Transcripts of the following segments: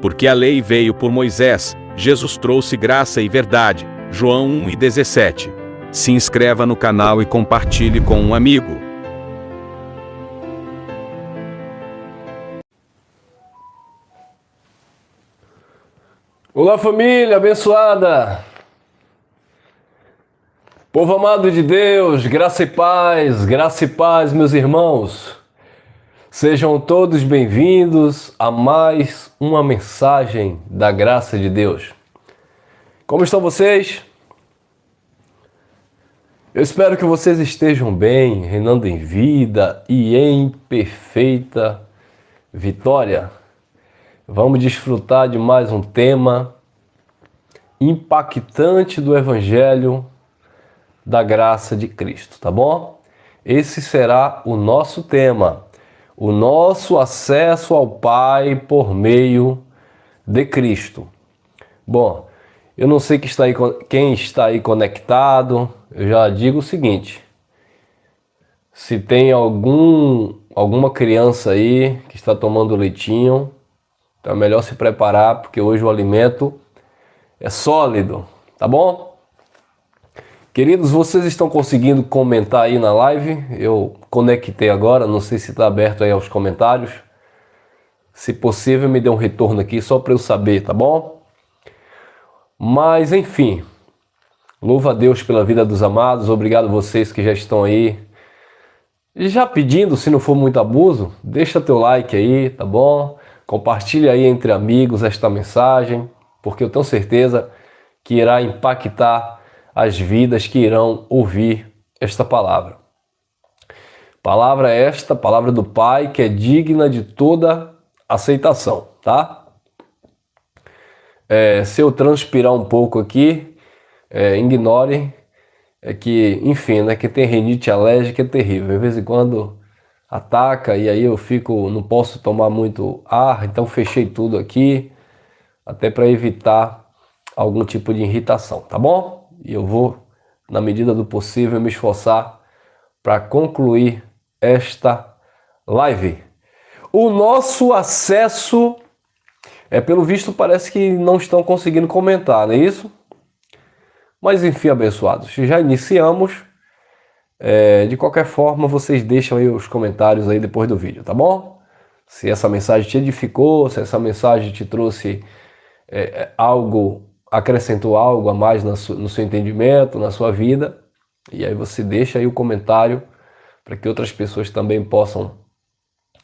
Porque a lei veio por Moisés, Jesus trouxe graça e verdade. João 1:17. Se inscreva no canal e compartilhe com um amigo. Olá, família abençoada! Povo amado de Deus, graça e paz, meus irmãos. Sejam todos bem-vindos a mais uma mensagem da graça de Deus. Como estão vocês? Eu espero que vocês estejam bem, reinando em vida e em perfeita vitória. Vamos desfrutar de mais um tema impactante do Evangelho da graça de Cristo, tá bom? Esse será o nosso tema, o nosso acesso ao Pai por meio de Cristo. Bom, eu não sei quem está aí conectado, eu já digo o seguinte: se tem alguma criança aí que está tomando leitinho, então é melhor se preparar, porque hoje o alimento é sólido, tá bom? Queridos, vocês estão conseguindo comentar aí na live? Eu conectei agora, não sei se está aberto aí aos comentários. Se possível, me dê um retorno aqui só para eu saber, tá bom? Mas enfim, louvo a Deus pela vida dos amados, obrigado a vocês que já estão aí. Já pedindo, se não for muito abuso, deixa teu like aí, tá bom? Compartilha aí entre amigos esta mensagem, porque eu tenho certeza que irá impactar as vidas que irão ouvir esta palavra. Palavra esta, palavra do Pai, que é digna de toda aceitação, tá? Se eu transpirar um pouco aqui, ignore, que, enfim, né, que tem rinite alérgica é terrível. De vez em quando ataca e aí eu não posso tomar muito ar, então fechei tudo aqui, até para evitar algum tipo de irritação, tá bom? E eu vou, na medida do possível, me esforçar para concluir esta live. O nosso acesso, pelo visto, parece que não estão conseguindo comentar, não é isso? Mas enfim, abençoados, já iniciamos. De qualquer forma, vocês deixam aí os comentários aí depois do vídeo, tá bom? Se essa mensagem te edificou, se essa mensagem te trouxe acrescentou algo a mais no seu entendimento, na sua vida, e aí você deixa aí o comentário para que outras pessoas também possam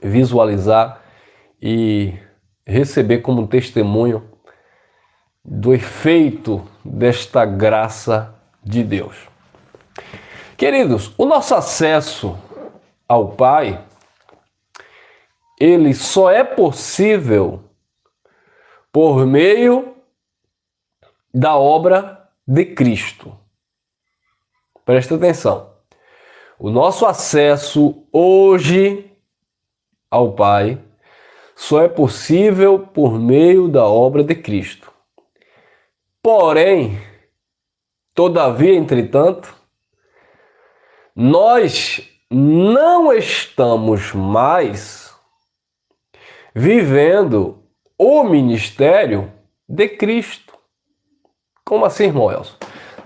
visualizar e receber como testemunho do efeito desta graça de Deus. Queridos, o nosso acesso ao Pai, ele só é possível por meio da obra de Cristo. Presta atenção. O nosso acesso hoje ao Pai só é possível por meio da obra de Cristo. Porém, todavia, entretanto, nós não estamos mais vivendo o ministério de Cristo. Como assim, irmão Elson?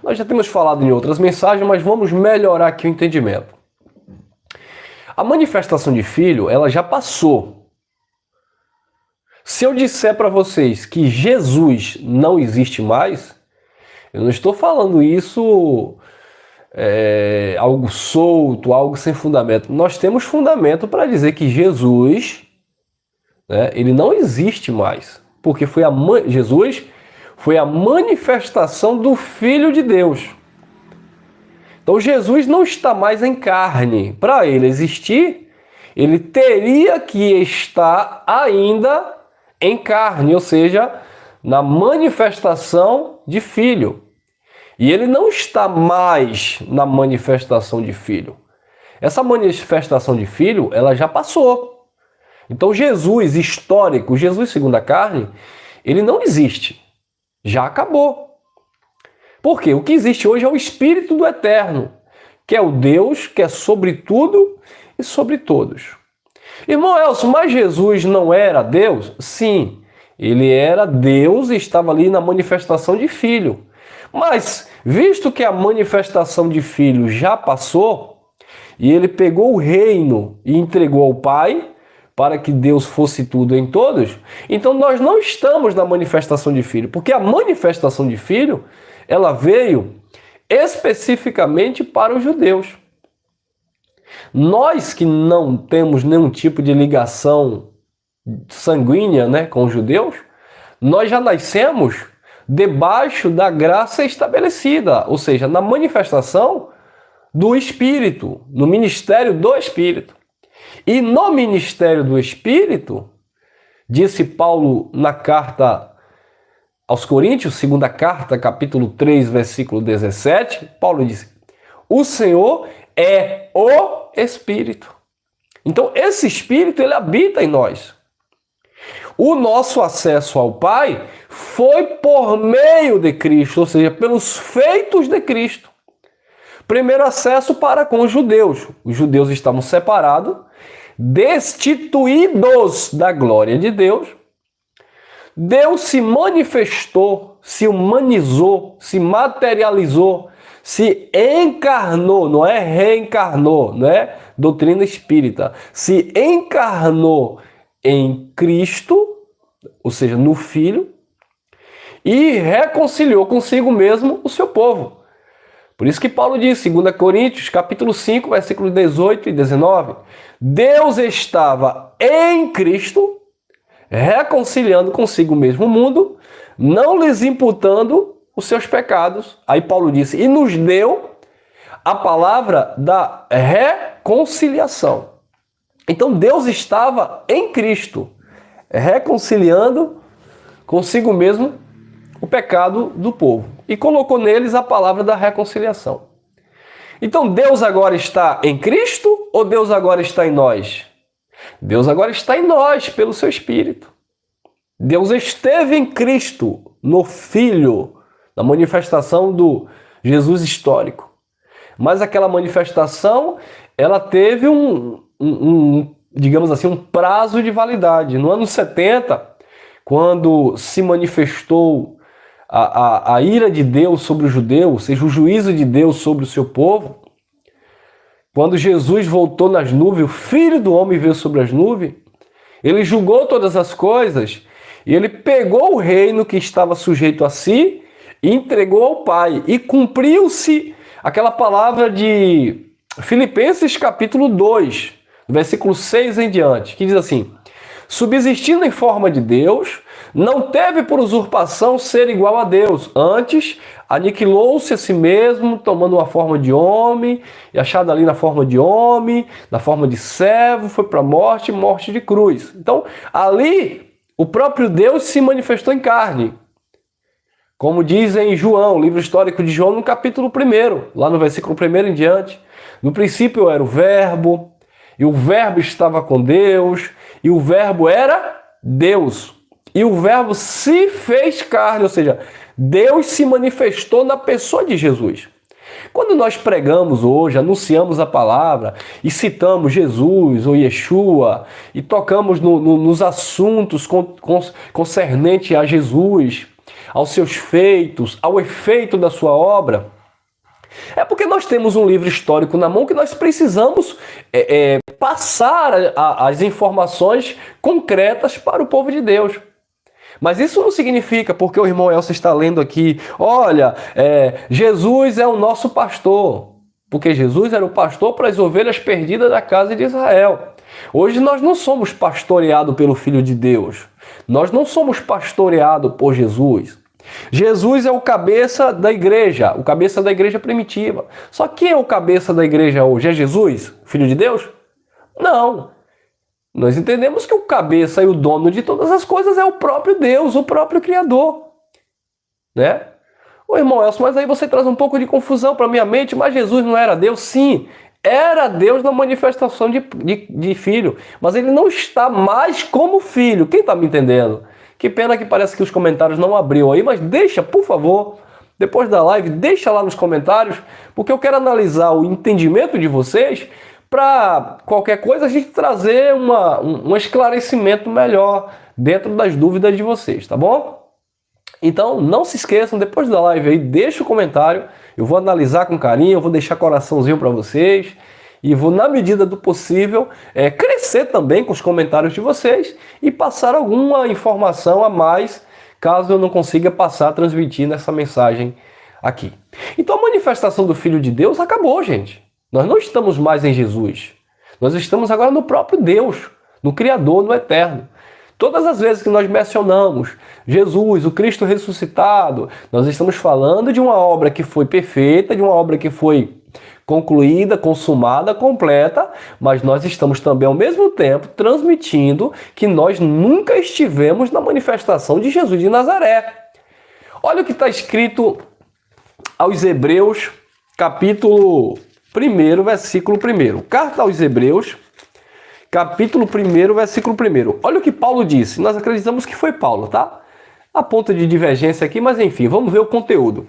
Nós já temos falado em outras mensagens, mas vamos melhorar aqui o entendimento. A manifestação de filho, ela já passou. Se eu disser para vocês que Jesus não existe mais, eu não estou falando isso algo solto, algo sem fundamento. Nós temos fundamento para dizer que Jesus, né, ele não existe mais, porque Jesus foi a manifestação do Filho de Deus. Então Jesus não está mais em carne. Para ele existir, ele teria que estar ainda em carne, ou seja, na manifestação de Filho. E ele não está mais na manifestação de Filho. Essa manifestação de Filho, ela já passou. Então Jesus histórico, Jesus segundo a carne, ele não existe. Já acabou. Por quê? O que existe hoje é o Espírito do Eterno, que é o Deus que é sobre tudo e sobre todos. Irmão Elson, mas Jesus não era Deus? Sim, Ele era Deus e estava ali na manifestação de filho. Mas, visto que a manifestação de filho já passou, e ele pegou o reino e entregou ao Pai, para que Deus fosse tudo em todos, então nós não estamos na manifestação de filho, porque a manifestação de filho, ela veio especificamente para os judeus. Nós que não temos nenhum tipo de ligação sanguínea, né, com os judeus, nós já nascemos debaixo da graça estabelecida, ou seja, na manifestação do Espírito, no ministério do Espírito. E no ministério do Espírito, disse Paulo na carta aos Coríntios, segunda carta, capítulo 3, versículo 17, Paulo disse: o Senhor é o Espírito. Então, esse Espírito, ele habita em nós. O nosso acesso ao Pai foi por meio de Cristo, ou seja, pelos feitos de Cristo. Primeiro acesso para com os judeus. Os judeus estavam separados, destituídos da glória de Deus. Deus se manifestou, se humanizou, se materializou, se encarnou, não é reencarnou, não é doutrina espírita, se encarnou em Cristo, ou seja, no Filho, e reconciliou consigo mesmo o seu povo. Por isso que Paulo diz, 2 Coríntios, capítulo 5, versículos 18 e 19, Deus estava em Cristo, reconciliando consigo mesmo o mundo, não lhes imputando os seus pecados. Aí Paulo disse, e nos deu a palavra da reconciliação. Então Deus estava em Cristo, reconciliando consigo mesmo o pecado do povo. E colocou neles a palavra da reconciliação. Então Deus agora está em Cristo ou Deus agora está em nós? Deus agora está em nós, pelo seu Espírito. Deus esteve em Cristo, no Filho, na manifestação do Jesus histórico. Mas aquela manifestação, ela teve digamos assim, um prazo de validade. No ano 70, quando se manifestou a ira de Deus sobre o judeu, ou seja, o juízo de Deus sobre o seu povo, quando Jesus voltou nas nuvens, o Filho do Homem veio sobre as nuvens, ele julgou todas as coisas e ele pegou o reino que estava sujeito a si e entregou ao Pai. E cumpriu-se aquela palavra de Filipenses capítulo 2, versículo 6 em diante, que diz assim, subsistindo em forma de Deus, não teve por usurpação ser igual a Deus. Antes, aniquilou-se a si mesmo, tomando uma forma de homem, e achado ali na forma de homem, na forma de servo, foi para a morte, morte de cruz. Então, ali, o próprio Deus se manifestou em carne. Como diz em João, livro histórico de João, no capítulo 1, lá no versículo 1 em diante. No princípio era o Verbo, e o Verbo estava com Deus, e o Verbo era Deus. E o Verbo se fez carne, ou seja, Deus se manifestou na pessoa de Jesus. Quando nós pregamos hoje, anunciamos a palavra e citamos Jesus ou Yeshua e tocamos nos assuntos concernentes a Jesus, aos seus feitos, ao efeito da sua obra, é porque nós temos um livro histórico na mão que nós precisamos passar as informações concretas para o povo de Deus. Mas isso não significa, porque o irmão Elcio está lendo aqui, olha, Jesus é o nosso pastor, porque Jesus era o pastor para as ovelhas perdidas da casa de Israel. Hoje nós não somos pastoreados pelo Filho de Deus, nós não somos pastoreados por Jesus. Jesus é o cabeça da igreja, o cabeça da igreja primitiva. Só que quem é o cabeça da igreja hoje? É Jesus, Filho de Deus? Não. Nós entendemos que o cabeça e o dono de todas as coisas é o próprio Deus, o próprio Criador. Né? Ô irmão Elcio, mas aí você traz um pouco de confusão para a minha mente, mas Jesus não era Deus? Sim, era Deus na manifestação de filho, mas ele não está mais como filho. Quem está me entendendo? Que pena que parece que os comentários não abriu aí, mas deixa, por favor, depois da live, deixa lá nos comentários, porque eu quero analisar o entendimento de vocês para qualquer coisa a gente trazer um esclarecimento melhor dentro das dúvidas de vocês, tá bom? Então, não se esqueçam, depois da live aí, deixa o comentário, eu vou analisar com carinho, eu vou deixar coraçãozinho para vocês e vou, na medida do possível, crescer também com os comentários de vocês e passar alguma informação a mais, caso eu não consiga passar, transmitir nessa mensagem aqui. Então, a manifestação do Filho de Deus acabou, gente. Nós não estamos mais em Jesus. Nós estamos agora no próprio Deus, no Criador, no Eterno. Todas as vezes que nós mencionamos Jesus, o Cristo ressuscitado, nós estamos falando de uma obra que foi perfeita, de uma obra que foi concluída, consumada, completa, mas nós estamos também ao mesmo tempo transmitindo que nós nunca estivemos na manifestação de Jesus de Nazaré. Olha o que está escrito aos Hebreus, capítulo 1, versículo 1. Carta aos Hebreus, capítulo 1, versículo 1. Olha o que Paulo disse. Nós acreditamos que foi Paulo, tá? A ponto de divergência aqui, mas enfim, vamos ver o conteúdo.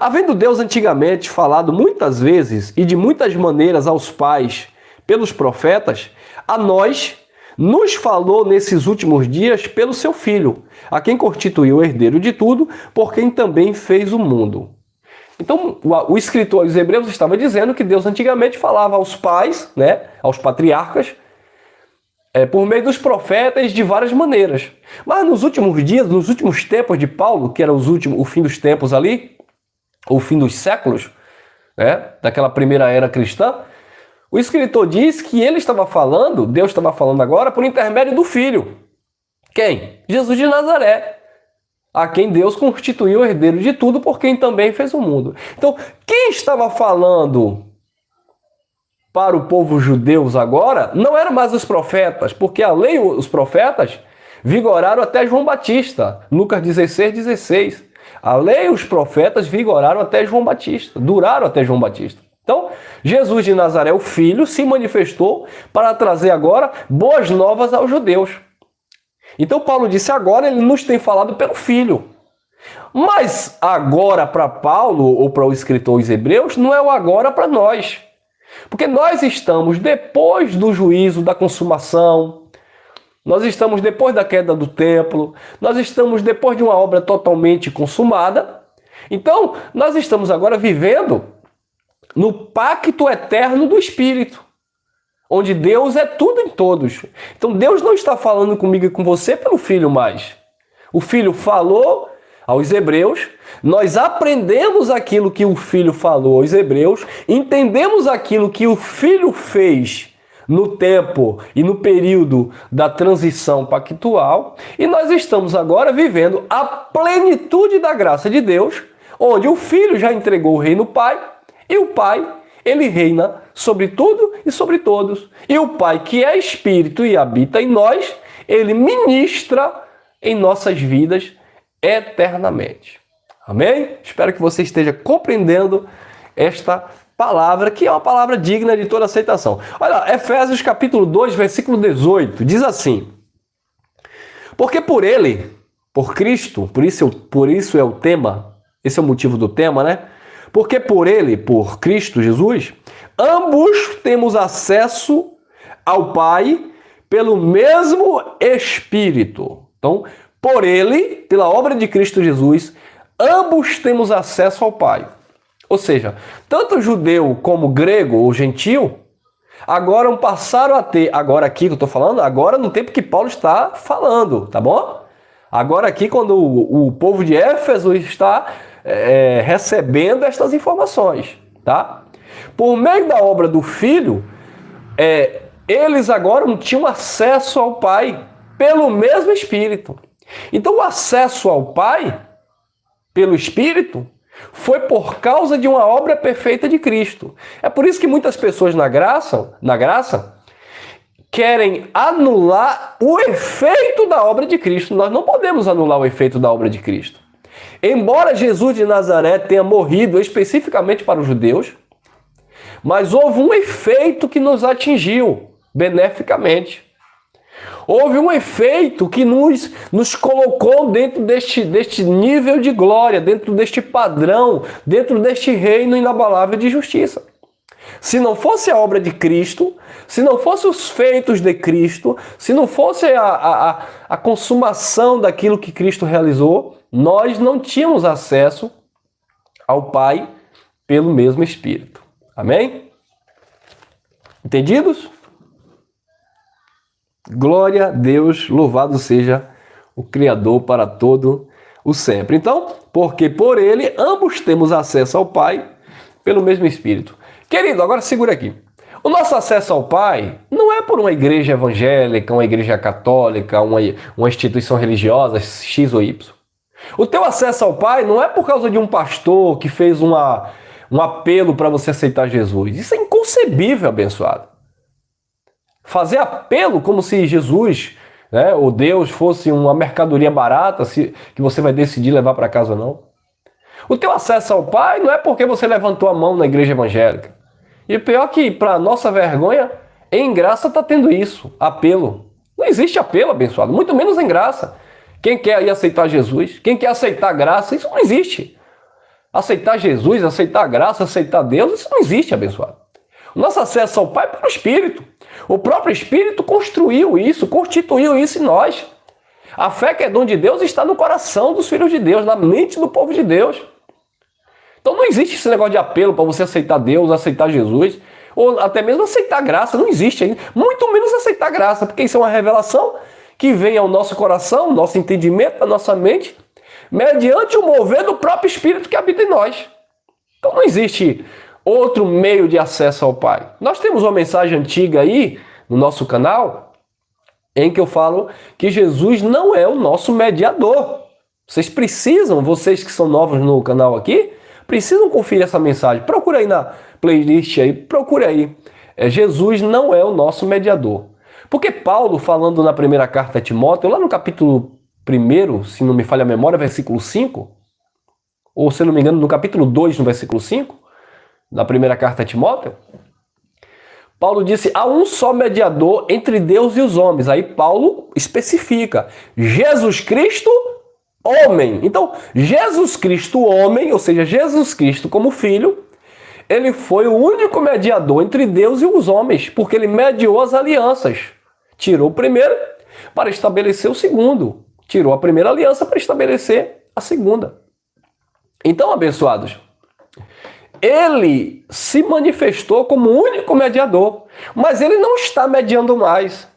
Havendo Deus antigamente falado muitas vezes e de muitas maneiras aos pais pelos profetas, a nós nos falou nesses últimos dias pelo seu Filho, a quem constituiu o herdeiro de tudo, por quem também fez o mundo. Então, o escritor aos Hebreus estava dizendo que Deus antigamente falava aos pais, né, aos patriarcas, por meio dos profetas de várias maneiras. Mas nos últimos dias, nos últimos tempos de Paulo, que era o fim dos tempos ali, o fim dos séculos, né, daquela primeira era cristã, o escritor diz que ele estava falando, Deus estava falando agora, por intermédio do Filho. Quem? Jesus de Nazaré, a quem Deus constituiu o herdeiro de tudo, por quem também fez o mundo. Então, quem estava falando para o povo judeu agora não eram mais os profetas, porque a lei, os profetas, vigoraram até João Batista, Lucas 16:16. A lei e os profetas vigoraram até João Batista, duraram até João Batista. Então, Jesus de Nazaré, o Filho, se manifestou para trazer agora boas novas aos judeus. Então Paulo disse, agora ele nos tem falado pelo Filho. Mas agora para Paulo, ou para o escritor aos Hebreus, não é o agora para nós. Porque nós estamos depois do juízo, da consumação, nós estamos depois da queda do templo, nós estamos depois de uma obra totalmente consumada. Então, nós estamos agora vivendo no pacto eterno do Espírito, onde Deus é tudo em todos. Então Deus não está falando comigo e com você pelo Filho mais. O Filho falou aos Hebreus, nós aprendemos aquilo que o Filho falou aos Hebreus, entendemos aquilo que o Filho fez no tempo e no período da transição pactual, e nós estamos agora vivendo a plenitude da graça de Deus, onde o Filho já entregou o reino ao Pai, e o Pai, ele reina sobre tudo e sobre todos. E o Pai, que é Espírito e habita em nós, ele ministra em nossas vidas eternamente. Amém? Espero que você esteja compreendendo esta palavra, que é uma palavra digna de toda aceitação. Olha, Efésios capítulo 2, versículo 18, diz assim: porque por ele, por Cristo, por isso é o tema, esse é o motivo do tema, né? Porque por ele, por Cristo Jesus, ambos temos acesso ao Pai pelo mesmo Espírito. Então, por ele, pela obra de Cristo Jesus, ambos temos acesso ao Pai. Ou seja, tanto judeu como grego ou gentil, agora passaram a ter, agora aqui que eu estou falando, agora no tempo que Paulo está falando, tá bom? Agora aqui quando o povo de Éfeso está recebendo estas informações, tá? Por meio da obra do Filho, eles agora não tinham acesso ao Pai pelo mesmo Espírito. Então o acesso ao Pai pelo Espírito foi por causa de uma obra perfeita de Cristo. É por isso que muitas pessoas na graça querem anular o efeito da obra de Cristo. Nós não podemos anular o efeito da obra de Cristo. Embora Jesus de Nazaré tenha morrido especificamente para os judeus, mas houve um efeito que nos atingiu beneficamente. Houve um efeito que nos colocou dentro deste nível de glória, dentro deste padrão, dentro deste reino inabalável de justiça. Se não fosse a obra de Cristo, se não fossem os feitos de Cristo, se não fosse a consumação daquilo que Cristo realizou, nós não tínhamos acesso ao Pai pelo mesmo Espírito. Amém? Entendidos? Glória a Deus, louvado seja o Criador para todo o sempre. Então, porque por Ele ambos temos acesso ao Pai pelo mesmo Espírito. Querido, agora segura aqui. O nosso acesso ao Pai não é por uma igreja evangélica, uma igreja católica, uma instituição religiosa, X ou Y. O teu acesso ao Pai não é por causa de um pastor que fez um apelo para você aceitar Jesus. Isso é inconcebível, abençoado. Fazer apelo como se Jesus, né, ou Deus fosse uma mercadoria barata que você vai decidir levar para casa ou não. O teu acesso ao Pai não é porque você levantou a mão na igreja evangélica. E pior que, para nossa vergonha, em graça está tendo isso, apelo. Não existe apelo, abençoado, muito menos em graça. Quem quer ir aceitar Jesus, quem quer aceitar graça, isso não existe. Aceitar Jesus, aceitar graça, aceitar Deus, isso não existe, abençoado. O nosso acesso ao Pai é pelo Espírito. O próprio Espírito construiu isso, constituiu isso em nós. A fé que é dom de Deus está no coração dos filhos de Deus, na mente do povo de Deus. Então não existe esse negócio de apelo para você aceitar Deus, aceitar Jesus, ou até mesmo aceitar graça, não existe ainda. Muito menos aceitar graça, porque isso é uma revelação que vem ao nosso coração, nosso entendimento, a nossa mente, mediante o mover do próprio Espírito que habita em nós. Então não existe outro meio de acesso ao Pai. Nós temos uma mensagem antiga aí no nosso canal, em que eu falo que Jesus não é o nosso mediador. Vocês precisam, vocês que são novos no canal aqui, precisam conferir essa mensagem. Procura aí na playlist aí, procura aí. Jesus não é o nosso mediador. Porque Paulo, falando na primeira carta a Timóteo, lá no capítulo 1, se não me falha a memória, versículo 5, ou se não me engano, no capítulo 2, no versículo 5, na primeira carta a Timóteo, Paulo disse, há um só mediador entre Deus e os homens. Aí Paulo especifica, Jesus Cristo, homem. Então, Jesus Cristo, homem, ou seja, Jesus Cristo como filho, ele foi o único mediador entre Deus e os homens, porque ele mediou as alianças. Tirou o primeiro para estabelecer o segundo. Tirou a primeira aliança para estabelecer a segunda. Então, abençoados, ele se manifestou como o único mediador, mas ele não está mediando mais.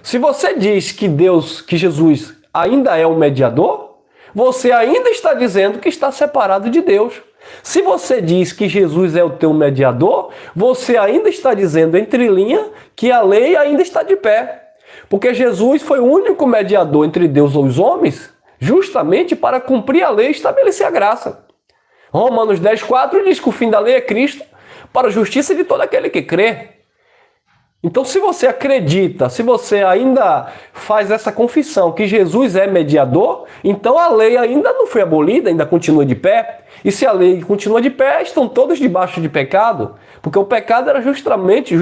Se você diz que Jesus ainda é o mediador, você ainda está dizendo que está separado de Deus. Se você diz que Jesus é o teu mediador, você ainda está dizendo, entre linhas, que a lei ainda está de pé. Porque Jesus foi o único mediador entre Deus e os homens, justamente para cumprir a lei e estabelecer a graça. Romanos 10,4 diz que o fim da lei é Cristo, para a justiça de todo aquele que crê. Então, se você acredita, se você ainda faz essa confissão que Jesus é mediador, então a lei ainda não foi abolida, ainda continua de pé. E se a lei continua de pé, estão todos debaixo de pecado, porque o pecado era justamente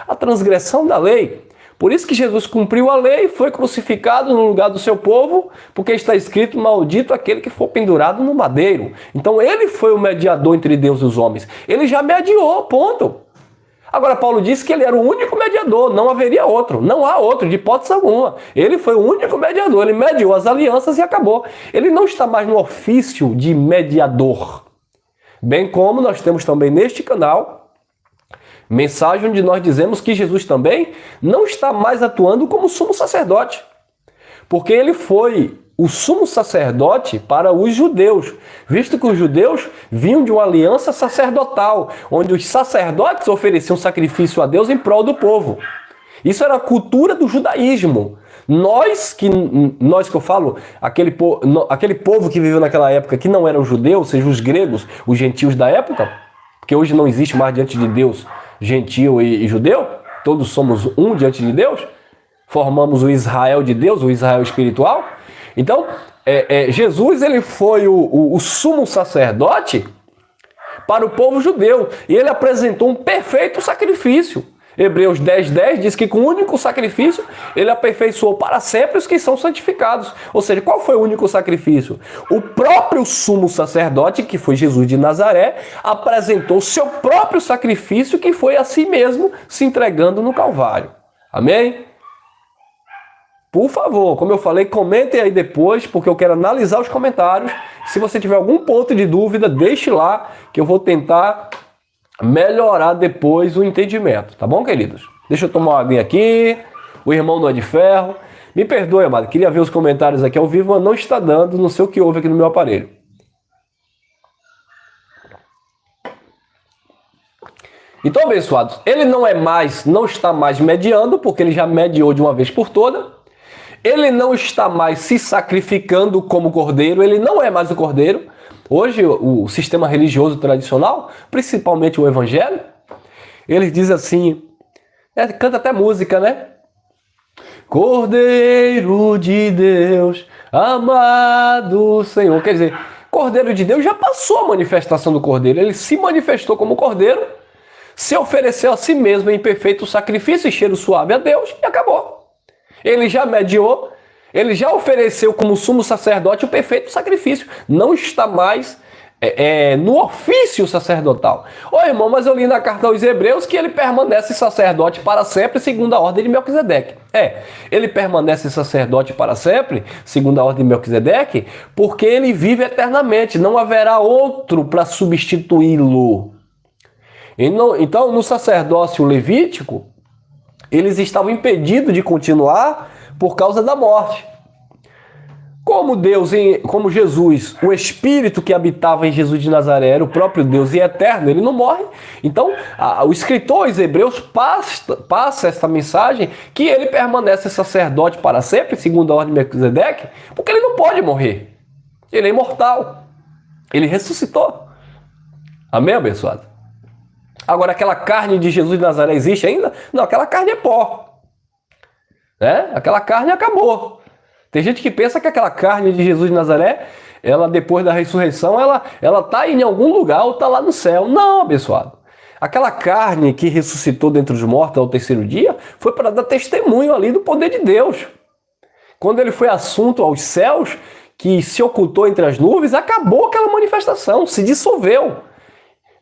a transgressão da lei. Por isso que Jesus cumpriu a lei, foi crucificado no lugar do seu povo, porque está escrito, maldito aquele que for pendurado no madeiro. Então ele foi o mediador entre Deus e os homens. Ele já mediou, ponto. Agora Paulo disse que ele era o único mediador, não haveria outro. Não há outro, de hipótese alguma. Ele foi o único mediador, ele mediou as alianças e acabou. Ele não está mais no ofício de mediador. Bem como nós temos também neste canal mensagem onde nós dizemos que Jesus também não está mais atuando como sumo sacerdote, porque ele foi o sumo sacerdote para os judeus, visto que os judeus vinham de uma aliança sacerdotal, onde os sacerdotes ofereciam sacrifício a Deus em prol do povo. Isso era a cultura do judaísmo. Nós que eu falo, aquele povo que viveu naquela época que não eram judeus, ou seja, os gregos, os gentios da época, porque hoje não existe mais diante de Deus gentil e judeu, todos somos um diante de Deus, formamos o Israel de Deus, o Israel espiritual. Então, Jesus ele foi o sumo sacerdote para o povo judeu, e ele apresentou um perfeito sacrifício. Hebreus 10:10 diz que com o único sacrifício ele aperfeiçoou para sempre os que são santificados. Ou seja, qual foi o único sacrifício? O próprio sumo sacerdote, que foi Jesus de Nazaré, apresentou seu próprio sacrifício, que foi a si mesmo se entregando no Calvário. Amém? Por favor, como eu falei, comentem aí depois, porque eu quero analisar os comentários. Se você tiver algum ponto de dúvida, deixe lá, que eu vou tentar melhorar depois o entendimento, tá bom, queridos? Deixa eu tomar uma aguinha aqui, o irmão não é de ferro. Me perdoe, amado, queria ver os comentários aqui ao vivo, mas não está dando, não sei o que houve aqui no meu aparelho. Então, abençoados, ele não está mais mediando, porque ele já mediou de uma vez por toda. Ele não está mais se sacrificando como cordeiro, ele não é mais o cordeiro. Hoje, o sistema religioso tradicional, principalmente o evangelho, ele diz assim, canta até música, né? Cordeiro de Deus, amado Senhor. Quer dizer, Cordeiro de Deus já passou a manifestação do cordeiro, ele se manifestou como cordeiro, se ofereceu a si mesmo em perfeito sacrifício e cheiro suave a Deus e acabou. Ele já mediou, ele já ofereceu como sumo sacerdote o perfeito sacrifício. Não está mais no ofício sacerdotal. Ô irmão, mas eu li na carta aos Hebreus que ele permanece sacerdote para sempre, segundo a ordem de Melquisedeque. Ele permanece sacerdote para sempre, segundo a ordem de Melquisedeque, porque ele vive eternamente. Não haverá outro para substituí-lo. Então, no sacerdócio levítico, eles estavam impedidos de continuar por causa da morte. Como Jesus, o Espírito que habitava em Jesus de Nazaré era o próprio Deus e é eterno, ele não morre. Então, o escritor aos Hebreus passa essa mensagem que ele permanece sacerdote para sempre, segundo a ordem de Melquisedeque, porque ele não pode morrer. Ele é imortal. Ele ressuscitou. Amém, abençoado? Agora, aquela carne de Jesus de Nazaré existe ainda? Não, aquela carne é pó. Aquela carne acabou. Tem gente que pensa que aquela carne de Jesus de Nazaré, ela depois da ressurreição, ela está em algum lugar ou está lá no céu. Não, abençoado. Aquela carne que ressuscitou dentre os mortos ao terceiro dia foi para dar testemunho ali do poder de Deus. Quando ele foi assunto aos céus, que se ocultou entre as nuvens, acabou aquela manifestação, se dissolveu.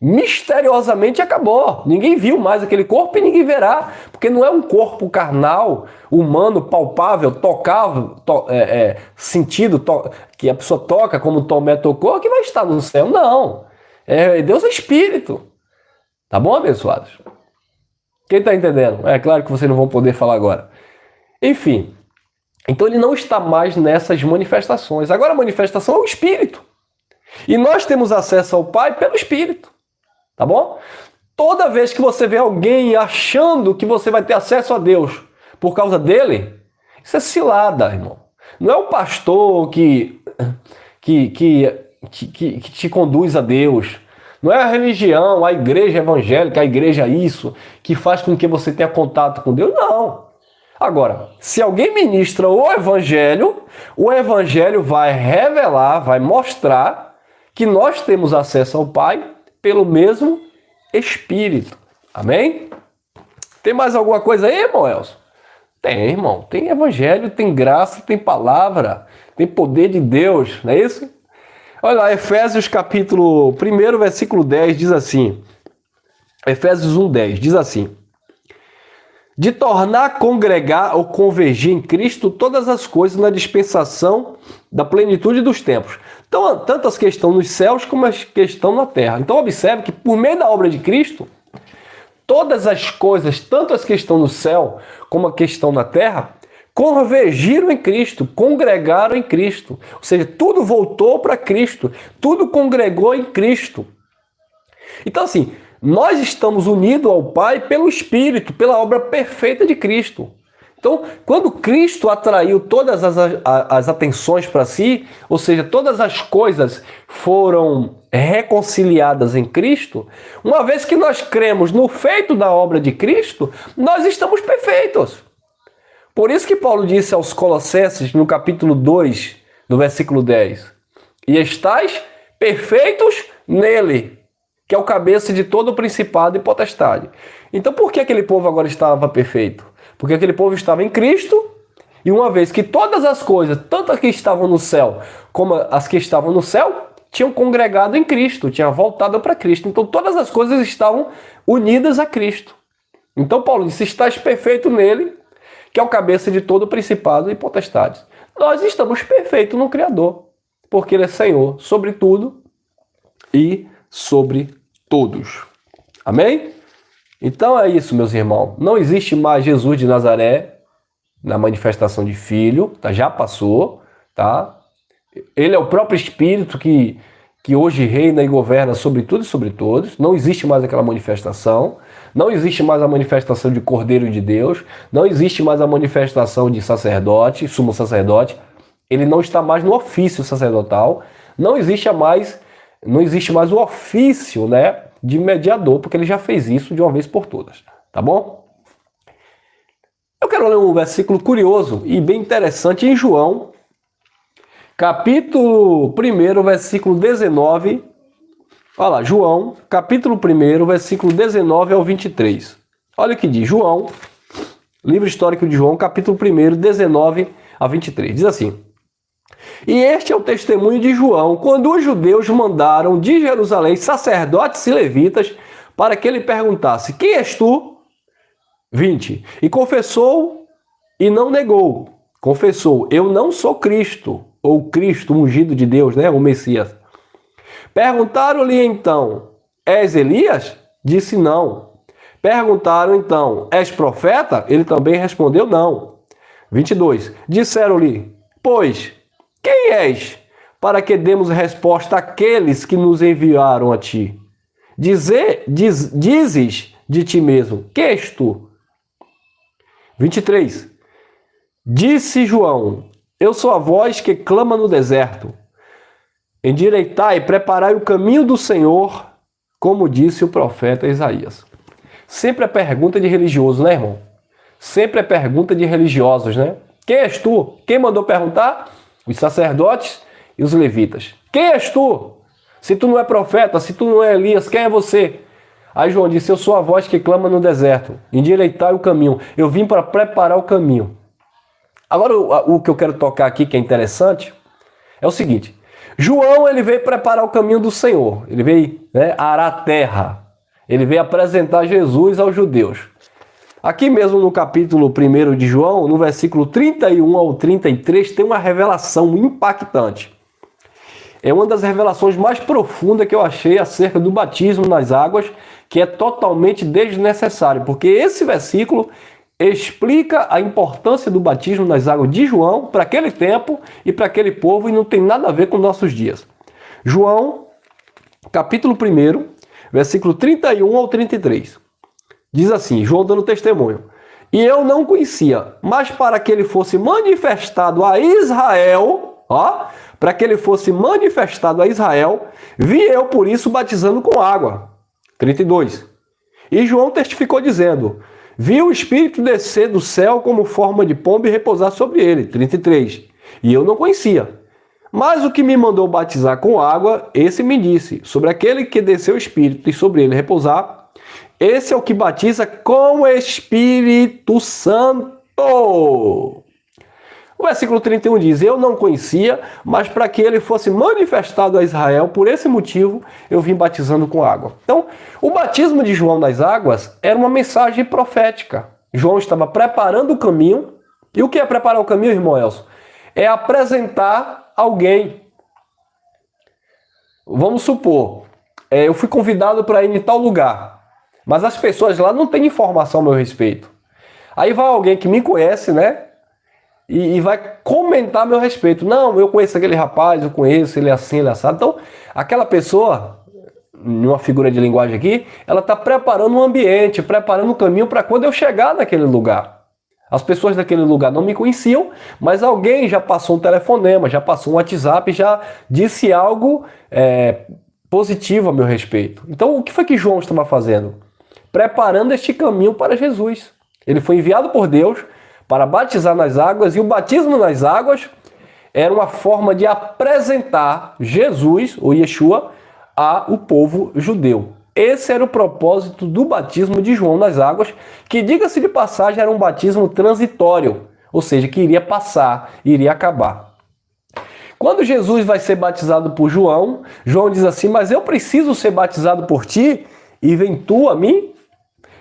Misteriosamente acabou. Ninguém viu mais aquele corpo e ninguém verá, porque não é um corpo carnal, humano, palpável, tocável, sentido, que a pessoa toca como Tomé tocou, que vai estar no céu. Não. Deus é espírito. Tá bom, abençoados? Quem está entendendo? É claro que vocês não vão poder falar agora. Enfim, então ele não está mais nessas manifestações. Agora a manifestação é o espírito. E nós temos acesso ao Pai pelo espírito. Tá bom? Toda vez que você vê alguém achando que você vai ter acesso a Deus por causa dele, isso é cilada, irmão. Não é o pastor que te conduz a Deus. Não é a religião, a igreja evangélica, a igreja isso, que faz com que você tenha contato com Deus. Não. Agora, se alguém ministra o evangelho vai revelar, vai mostrar que nós temos acesso ao Pai pelo mesmo Espírito. Amém? Tem mais alguma coisa aí, irmão Elcio? Tem, irmão. Tem evangelho, tem graça, tem palavra, tem poder de Deus, não é isso? Olha lá, Efésios capítulo 1, versículo 10 diz assim. Efésios 1:10 diz assim: de tornar a congregar ou convergir em Cristo todas as coisas na dispensação da plenitude dos tempos. Então, tanto as que estão nos céus como as que estão na terra. Então, observe que por meio da obra de Cristo, todas as coisas, tanto as que estão no céu como as que estão na terra, convergiram em Cristo, congregaram em Cristo. Ou seja, tudo voltou para Cristo, tudo congregou em Cristo. Então, assim, nós estamos unidos ao Pai pelo Espírito, pela obra perfeita de Cristo. Então, quando Cristo atraiu todas as atenções para si, ou seja, todas as coisas foram reconciliadas em Cristo, uma vez que nós cremos no feito da obra de Cristo, nós estamos perfeitos. Por isso que Paulo disse aos Colossenses, no capítulo 2, no versículo 10, e estais perfeitos nele. que é o cabeça de todo o principado e potestade. Então por que aquele povo agora estava perfeito? Porque aquele povo estava em Cristo, e uma vez que todas as coisas, tanto as que estavam no céu como as que estavam no céu, tinham congregado em Cristo, tinham voltado para Cristo. Então todas as coisas estavam unidas a Cristo. Então Paulo disse, estás perfeito nele, que é o cabeça de todo o principado e potestade. Nós estamos perfeitos no Criador, porque Ele é Senhor sobre tudo e sobre todos. Amém? Então é isso, meus irmãos. Não existe mais Jesus de Nazaré na manifestação de Filho, tá? Já passou, tá? Ele é o próprio Espírito que hoje reina e governa sobre tudo e sobre todos. Não existe mais aquela manifestação. Não existe mais a manifestação de Cordeiro de Deus. Não existe mais a manifestação de sacerdote, sumo sacerdote. Ele não está mais no ofício sacerdotal. Não existe mais o ofício, né, de mediador, porque ele já fez isso de uma vez por todas. Tá bom? Eu quero ler um versículo curioso e bem interessante em João, capítulo 1, versículo 19. Olha lá, João, capítulo 1, versículo 19 ao 23. Olha o que diz João, livro histórico de João, capítulo 1, 19 a 23. Diz assim: E este é o testemunho de João, quando os judeus mandaram de Jerusalém sacerdotes e levitas para que ele perguntasse: Quem és tu? 20. E confessou e não negou. Confessou: Eu não sou Cristo, ou Cristo ungido de Deus, né? O Messias. Perguntaram-lhe então: És Elias? Disse não. Perguntaram então: És profeta? Ele também respondeu não. 22. Disseram-lhe: Pois, quem és? Para que demos resposta àqueles que nos enviaram a ti. Dizes de ti mesmo: Quem és tu? 23. Disse João: Eu sou a voz que clama no deserto. Endireitai, preparai o caminho do Senhor, como disse o profeta Isaías. Sempre é pergunta de religioso, né, irmão? Sempre é pergunta de religiosos, né? Quem és tu? Quem mandou perguntar? Os sacerdotes e os levitas. Quem és tu? Se tu não é profeta, se tu não é Elias, quem é você? Aí João disse: Eu sou a voz que clama no deserto. Endireitai o caminho. Eu vim para preparar o caminho. Agora, o que eu quero tocar aqui, que é interessante, é o seguinte. João, ele veio preparar o caminho do Senhor. Ele veio, né, arar a terra. Ele veio apresentar Jesus aos judeus. Aqui mesmo no capítulo 1 de João, no versículo 31 ao 33, tem uma revelação impactante. É uma das revelações mais profundas que eu achei acerca do batismo nas águas, que é totalmente desnecessário, porque esse versículo explica a importância do batismo nas águas de João para aquele tempo e para aquele povo, e não tem nada a ver com nossos dias. João, capítulo 1, versículo 31 ao 33. Diz assim, João dando testemunho: E eu não conhecia, mas para que ele fosse manifestado a Israel, para que ele fosse manifestado a Israel, vi eu por isso batizando com água. 32. E João testificou dizendo: Vi o Espírito descer do céu como forma de pomba e repousar sobre ele. 33. E eu não conhecia. Mas o que me mandou batizar com água, esse me disse: sobre aquele que desceu o Espírito e sobre ele repousar, esse é o que batiza com o Espírito Santo. O versículo 31 diz: Eu não conhecia, mas para que ele fosse manifestado a Israel, por esse motivo eu vim batizando com água. Então, o batismo de João nas águas era uma mensagem profética. João estava preparando o caminho. E o que é preparar o caminho, irmão Elcio? É apresentar alguém. Vamos supor, eu fui convidado para ir em tal lugar, mas as pessoas lá não têm informação a meu respeito. Aí vai alguém que me conhece, né? E vai comentar a meu respeito. Não, eu conheço aquele rapaz, eu conheço, ele é assim, ele é assado. Então, aquela pessoa, numa figura de linguagem aqui, ela está preparando um ambiente, preparando um caminho para quando eu chegar naquele lugar. As pessoas daquele lugar não me conheciam, mas alguém já passou um telefonema, já passou um WhatsApp, já disse algo positivo a meu respeito. Então, o que foi que João estava fazendo? Preparando este caminho para Jesus. Ele foi enviado por Deus para batizar nas águas, e o batismo nas águas era uma forma de apresentar Jesus, ou Yeshua, ao povo judeu. Esse era o propósito do batismo de João nas águas, que, diga-se de passagem, era um batismo transitório, ou seja, que iria passar, iria acabar. Quando Jesus vai ser batizado por João, João diz assim: mas eu preciso ser batizado por ti, e vem tu a mim?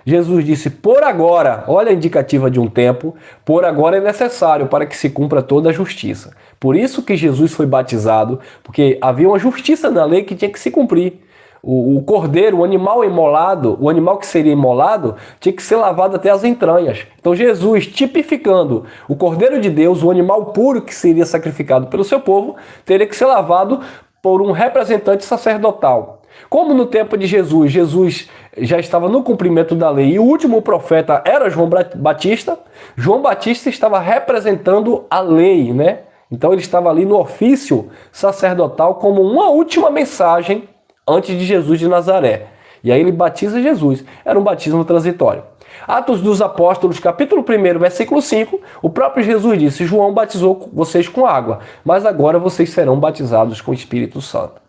Jesus disse: por agora, olha a indicativa de um tempo, por agora é necessário para que se cumpra toda a justiça. Por isso que Jesus foi batizado, porque havia uma justiça na lei que tinha que se cumprir. O cordeiro, o animal imolado, o animal que seria imolado, tinha que ser lavado até as entranhas. Então Jesus, tipificando o cordeiro de Deus, o animal puro que seria sacrificado pelo seu povo, teria que ser lavado por um representante sacerdotal. Como no tempo de Jesus, Jesus já estava no cumprimento da lei e o último profeta era João Batista, João Batista estava representando a lei, né? Então ele estava ali no ofício sacerdotal como uma última mensagem antes de Jesus de Nazaré. E aí ele batiza Jesus. Era um batismo transitório. Atos dos Apóstolos, capítulo 1, versículo 5, o próprio Jesus disse: João batizou vocês com água, mas agora vocês serão batizados com o Espírito Santo.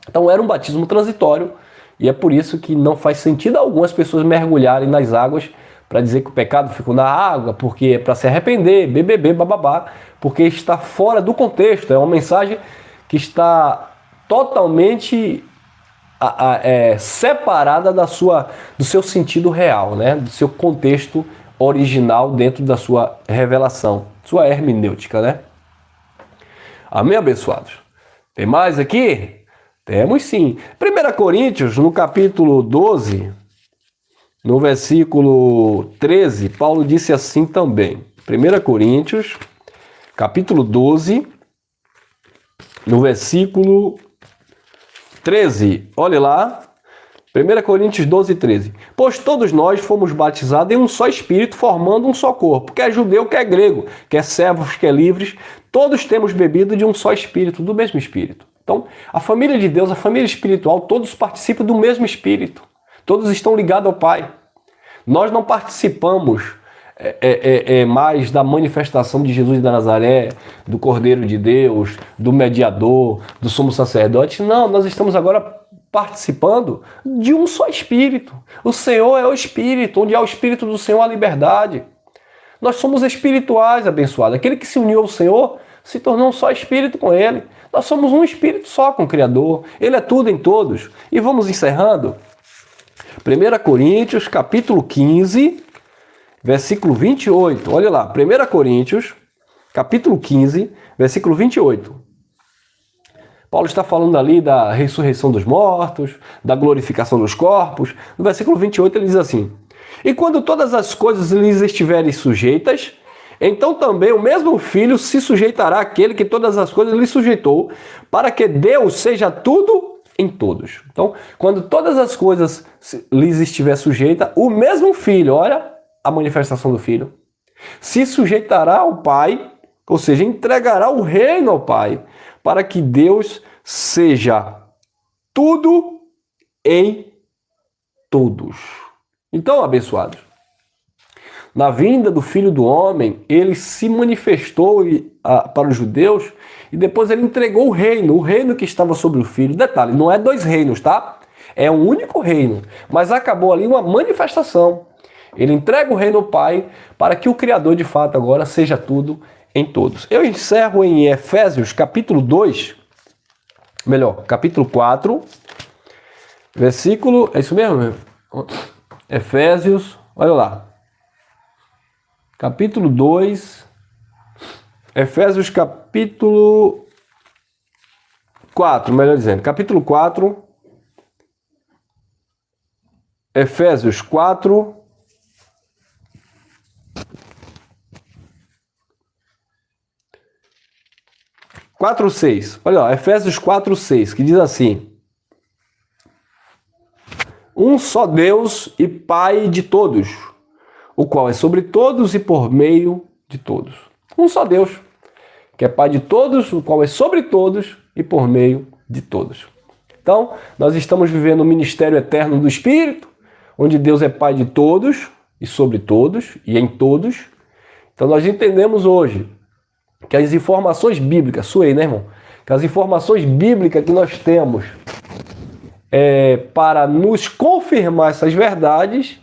Então era um batismo transitório, e é por isso que não faz sentido algum as pessoas mergulharem nas águas para dizer que o pecado ficou na água, porque é para se arrepender, BBB, bababá, porque está fora do contexto. É uma mensagem que está totalmente separada do seu sentido real, né? Do seu contexto original dentro da sua revelação, sua hermenêutica, né? Amém, abençoados? Tem mais aqui? Temos sim. 1 Coríntios, no capítulo 12, no versículo 13, Paulo disse assim também. 1 Coríntios, capítulo 12, no versículo 13, olha lá, 1 Coríntios 12, 13. Pois todos nós fomos batizados em um só Espírito, formando um só corpo, quer judeu, quer grego, quer servos, quer livres, todos temos bebido de um só Espírito, do mesmo Espírito. Então, a família de Deus, a família espiritual, todos participam do mesmo Espírito, todos estão ligados ao Pai. Nós não participamos mais da manifestação de Jesus de Nazaré, do Cordeiro de Deus, do mediador, do sumo sacerdote. Não, nós estamos agora participando de um só Espírito. O Senhor é o Espírito, onde há o Espírito do Senhor há liberdade. Nós somos espirituais, abençoados. Aquele que se uniu ao Senhor se tornou um só Espírito com Ele. Nós somos um Espírito só com o Criador. Ele é tudo em todos. E vamos encerrando. 1 Coríntios, capítulo 15, versículo 28. Olha lá, 1 Coríntios, capítulo 15, versículo 28. Paulo está falando ali da ressurreição dos mortos, da glorificação dos corpos. No versículo 28 ele diz assim: e quando todas as coisas lhes estiverem sujeitas, então também o mesmo Filho se sujeitará àquele que todas as coisas lhe sujeitou, para que Deus seja tudo em todos. Então, quando todas as coisas lhes estiver sujeita, o mesmo Filho, olha a manifestação do Filho, se sujeitará ao Pai, ou seja, entregará o reino ao Pai, para que Deus seja tudo em todos. Então, abençoados, na vinda do Filho do Homem, ele se manifestou para os judeus e depois ele entregou o reino que estava sobre o Filho. Detalhe, não é dois reinos, tá? É um único reino, mas acabou ali uma manifestação. Ele entrega o reino ao Pai para que o Criador de fato agora seja tudo em todos. Eu encerro em Efésios capítulo 2, capítulo 4, versículo, é isso mesmo? Efésios, olha lá. Capítulo 2, Efésios capítulo 4, melhor dizendo, capítulo 4, Efésios 4, quatro, 6. Olha lá, Efésios 4, 6, que diz assim: um só Deus e Pai de todos, o qual é sobre todos e por meio de todos. Um só Deus, que é Pai de todos, o qual é sobre todos e por meio de todos. Então, nós estamos vivendo o ministério eterno do Espírito, onde Deus é Pai de todos e sobre todos e em todos. Então, nós entendemos hoje que as informações bíblicas, suei, né, irmão? Que as informações bíblicas que nós temos para nos confirmar essas verdades,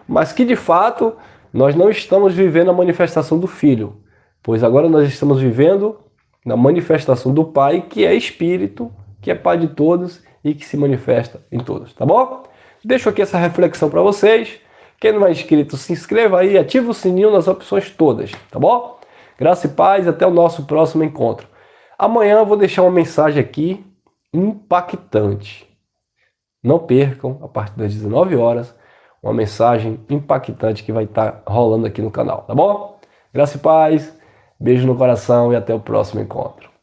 mas que de fato nós não estamos vivendo a manifestação do Filho, pois agora nós estamos vivendo na manifestação do Pai, que é Espírito, que é Pai de todos e que se manifesta em todos, tá bom? Deixo aqui essa reflexão para vocês. Quem não é inscrito, se inscreva aí, ativa o sininho nas opções todas, tá bom? Graça e paz, até o nosso próximo encontro. Amanhã eu vou deixar uma mensagem aqui impactante. Não percam, a partir das 19 horas, uma mensagem impactante que vai estar rolando aqui no canal, tá bom? Graça e paz, beijo no coração e até o próximo encontro.